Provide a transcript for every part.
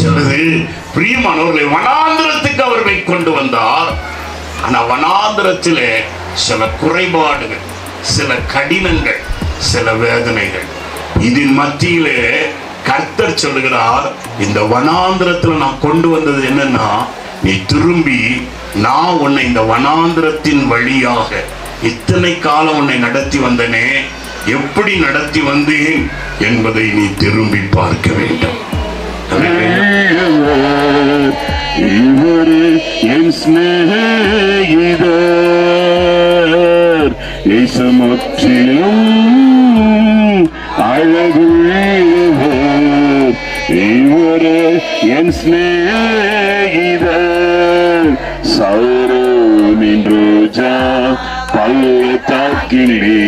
சொல்லுது, பிரியமானவர்களை, வனாந்திரத்துக்கு அவர்களை கொண்டு வந்தார். ஆனா வனாந்திரத்திலே சில குறைபாடுகள், சில கடினங்கள், சில வேதனைகள். இதன் மத்தியிலே கர்த்தர் சொல்லுகிறார், இந்த வனாந்திரத்துல நான் கொண்டு வந்தது என்னன்னா, நீ திரும்பி, நான் உன்னை இந்த வனாந்திரத்தின் வழியாக இத்தனை காலம் உன்னை நடத்தி வந்தனே, எப்படி நடத்தி வந்தேன் என்பதை நீ திரும்பி பார்க்க வேண்டும். என் சிநேகிதர் முற்றிலும் அழகுள்ளவர், இவரே என் சிநேகிதர். சௌரோனின் ரோஜா பள்ளத்தாக்கிலே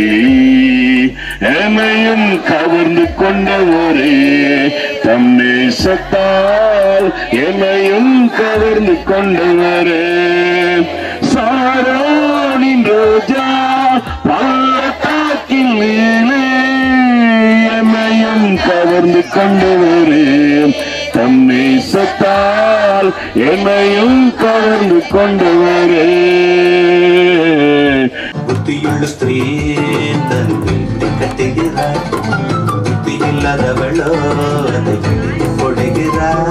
என்னையும் கவர்ந்து கொண்டவரே, தம் நேசத்தால் என்னையும் கவர்ந்து கொண்டவரே. சாரோனின் ரோஜா பள்ளத்தாக்கிலே என்னையும் கவர்ந்து கொண்டவரே, தம் நேசத்தால் என்னையும் கவர்ந்து கொண்டவரே. புத்தியுள்ள ஸ்திரீ தன் வீட்டை கட்டுகிறார், புத்தி இல்லாதவளோ அதை கட்டி போடுகிறார்.